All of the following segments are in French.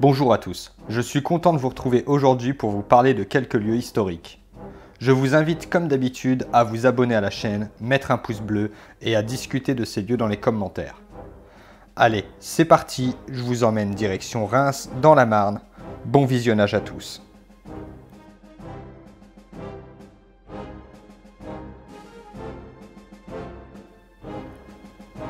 Bonjour à tous, je suis content de vous retrouver aujourd'hui pour vous parler de quelques lieux historiques. Je vous invite comme d'habitude à vous abonner à la chaîne, mettre un pouce bleu et à discuter de ces lieux dans les commentaires. Allez, c'est parti, je vous emmène direction Reims dans la Marne. Bon visionnage à tous.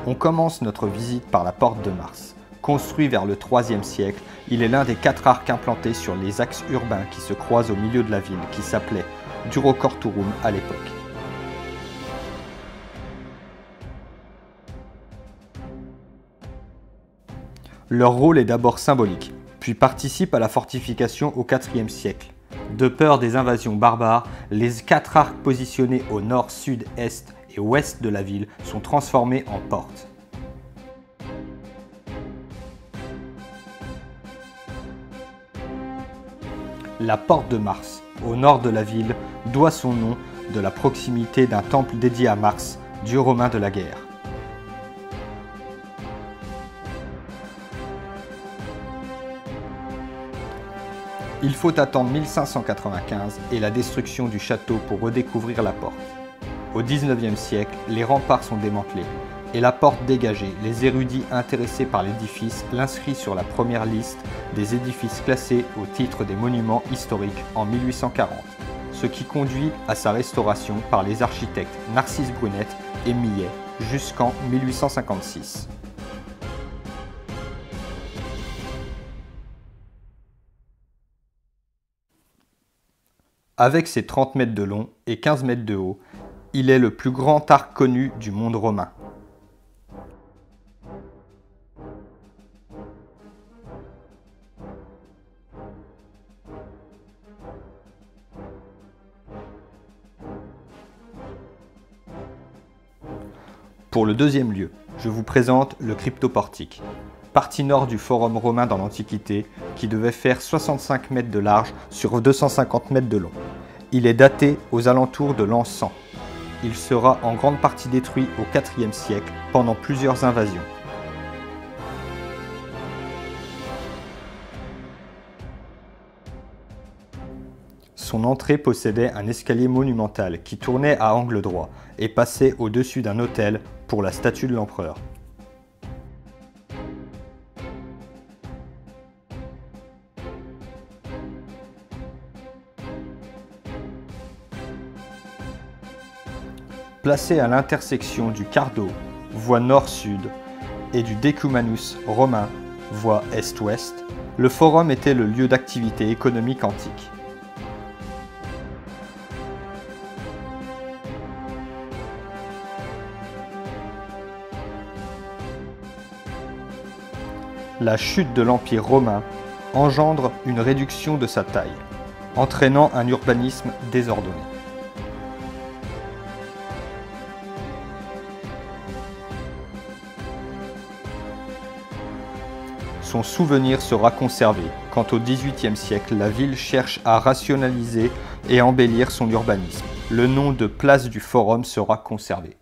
On commence notre visite par la Porte de Mars. Construit vers le IIIe siècle, il est l'un des 4 arcs implantés sur les axes urbains qui se croisent au milieu de la ville, qui s'appelait Durocortorum à l'époque. Leur rôle est d'abord symbolique, puis participe à la fortification au IVe siècle. De peur des invasions barbares, les 4 arcs positionnés au nord, sud, est et ouest de la ville sont transformés en portes. La Porte de Mars, au nord de la ville, doit son nom de la proximité d'un temple dédié à Mars, dieu romain de la guerre. Il faut attendre 1595 et la destruction du château pour redécouvrir la porte. Au XIXe siècle, les remparts sont démantelés et la porte dégagée. Les érudits intéressés par l'édifice l'inscrivent sur la première liste des édifices classés au titre des monuments historiques en 1840, ce qui conduit à sa restauration par les architectes Narcisse Brunette et Millet jusqu'en 1856. Avec ses 30 mètres de long et 15 mètres de haut, il est le plus grand arc connu du monde romain. Pour le deuxième lieu, je vous présente le cryptoportique, partie nord du forum romain dans l'Antiquité, qui devait faire 65 mètres de large sur 250 mètres de long. Il est daté aux alentours de l'an 100. Il sera en grande partie détruit au IVe siècle pendant plusieurs invasions. Son entrée possédait un escalier monumental qui tournait à angle droit et passait au-dessus d'un autel pour la statue de l'empereur. Placé à l'intersection du Cardo, voie nord-sud, et du Decumanus romain, voie est-ouest, le forum était le lieu d'activité économique antique. La chute de l'Empire romain engendre une réduction de sa taille, entraînant un urbanisme désordonné. Son souvenir sera conservé, quand au XVIIIe siècle, la ville cherche à rationaliser et embellir son urbanisme. Le nom de place du Forum sera conservé.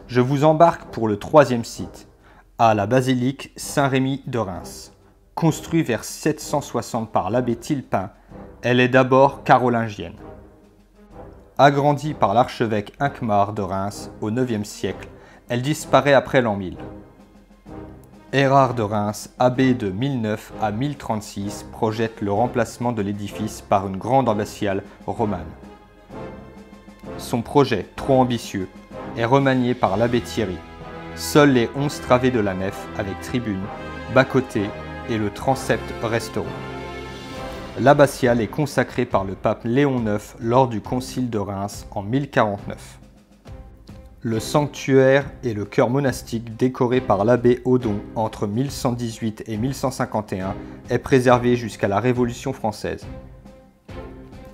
Je vous embarque pour le troisième site, à la basilique Saint-Rémy de Reims. Construite vers 760 par l'abbé Tilpin, elle est d'abord carolingienne. Agrandie par l'archevêque Hincmar de Reims au IXe siècle, elle disparaît après l'an 1000. Érard de Reims, abbé de 1009 à 1036, projette le remplacement de l'édifice par une grande abbatiale romane. Son projet, trop ambitieux, est remanié par l'abbé Thierry. Seuls les 11 travées de la nef, avec tribune, bas-côté et le transept resteront. L'abbatiale est consacrée par le pape Léon IX lors du concile de Reims en 1049. Le sanctuaire et le chœur monastique décoré par l'abbé Odon entre 1118 et 1151 est préservé jusqu'à la Révolution française.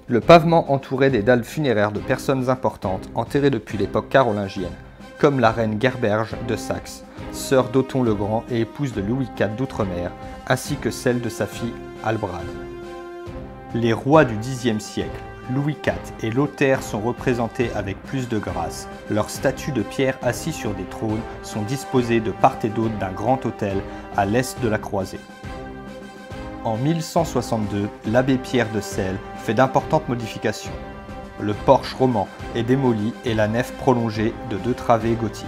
Le pavement entourait des dalles funéraires de personnes importantes enterrées depuis l'époque carolingienne, comme la reine Gerberge de Saxe, sœur d'Othon le Grand et épouse de Louis IV d'Outre-mer, ainsi que celle de sa fille Albrade. Les rois du Xe siècle, Louis IV et Lothaire sont représentés avec plus de grâce. Leurs statues de pierre assis sur des trônes sont disposées de part et d'autre d'un grand autel à l'est de la croisée. En 1162, l'abbé Pierre de Celles fait d'importantes modifications. Le porche roman est démoli et la nef prolongée de 2 travées gothiques.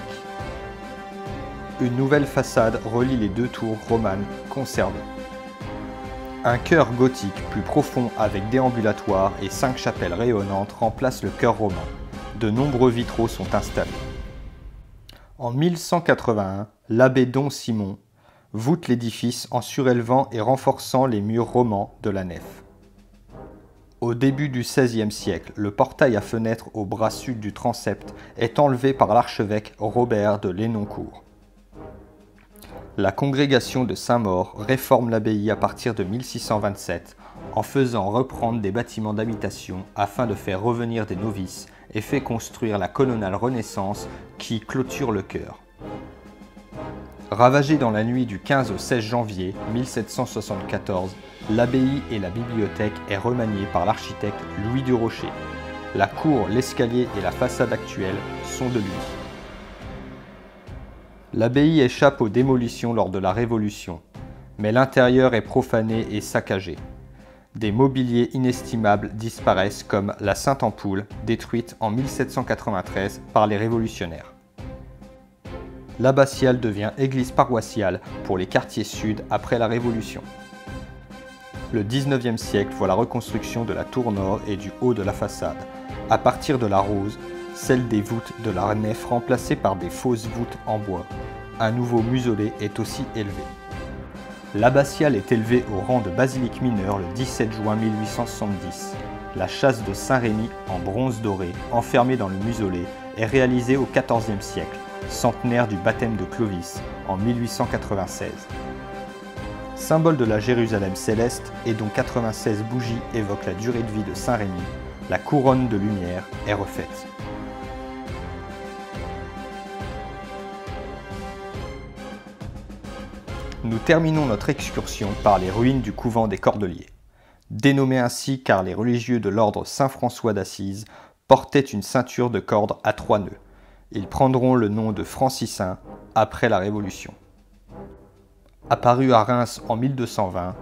Une nouvelle façade relie les 2 tours romanes conservées. Un chœur gothique plus profond avec déambulatoire et 5 chapelles rayonnantes remplace le chœur roman. De nombreux vitraux sont installés. En 1181, l'abbé Don Simon voûte l'édifice en surélevant et renforçant les murs romans de la nef. Au début du XVIe siècle, le portail à fenêtres au bras sud du transept est enlevé par l'archevêque Robert de Lenoncourt. La congrégation de Saint-Maur réforme l'abbaye à partir de 1627 en faisant reprendre des bâtiments d'habitation afin de faire revenir des novices et fait construire la colonnade Renaissance qui clôture le chœur. Ravagée dans la nuit du 15 au 16 janvier 1774, l'abbaye et la bibliothèque est remaniée par l'architecte Louis du Rocher. La cour, l'escalier et la façade actuelle sont de lui. L'abbaye échappe aux démolitions lors de la Révolution, mais l'intérieur est profané et saccagé. Des mobiliers inestimables disparaissent comme la Sainte-Ampoule, détruite en 1793 par les révolutionnaires. L'abbatiale devient église paroissiale pour les quartiers sud après la Révolution. Le 19e siècle voit la reconstruction de la tour nord et du haut de la façade. À partir de la rose, celle des voûtes de la nef remplacée par des fausses voûtes en bois. Un nouveau mausolée est aussi élevé. L'abbatiale est élevée au rang de basilique mineure le 17 juin 1870. La châsse de Saint-Rémy en bronze doré, enfermée dans le mausolée, est réalisée au XIVe siècle, centenaire du baptême de Clovis en 1896. Symbole de la Jérusalem céleste et dont 96 bougies évoquent la durée de vie de Saint-Rémy, la couronne de lumière est refaite. Nous terminons notre excursion par les ruines du couvent des Cordeliers. Dénommé ainsi car les religieux de l'ordre Saint-François d'Assise portaient une ceinture de cordes à 3 nœuds. Ils prendront le nom de franciscains après la Révolution. Apparu à Reims en 1220,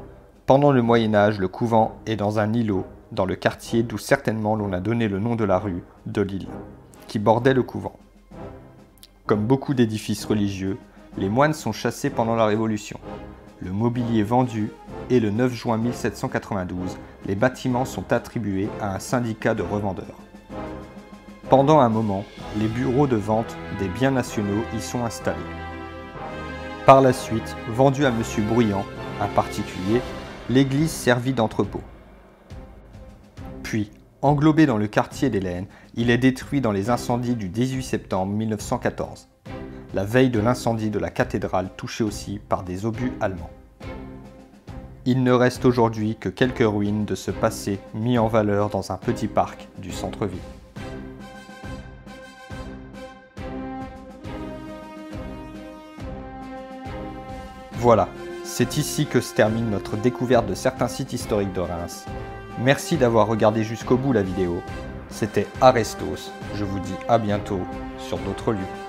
pendant le Moyen-Âge, le couvent est dans un îlot dans le quartier d'où certainement l'on a donné le nom de la rue de Lille, qui bordait le couvent. Comme beaucoup d'édifices religieux, les moines sont chassés pendant la Révolution. Le mobilier vendu et le 9 juin 1792, les bâtiments sont attribués à un syndicat de revendeurs. Pendant un moment, les bureaux de vente des biens nationaux y sont installés. Par la suite, vendu à M. Bruyant, un particulier, l'église servit d'entrepôt. Puis, englobé dans le quartier d'Hélène, il est détruit dans les incendies du 18 septembre 1914. La veille de l'incendie de la cathédrale touchée aussi par des obus allemands. Il ne reste aujourd'hui que quelques ruines de ce passé mis en valeur dans un petit parc du centre-ville. Voilà, c'est ici que se termine notre découverte de certains sites historiques de Reims. Merci d'avoir regardé jusqu'au bout la vidéo. C'était Arestos, je vous dis à bientôt sur d'autres lieux.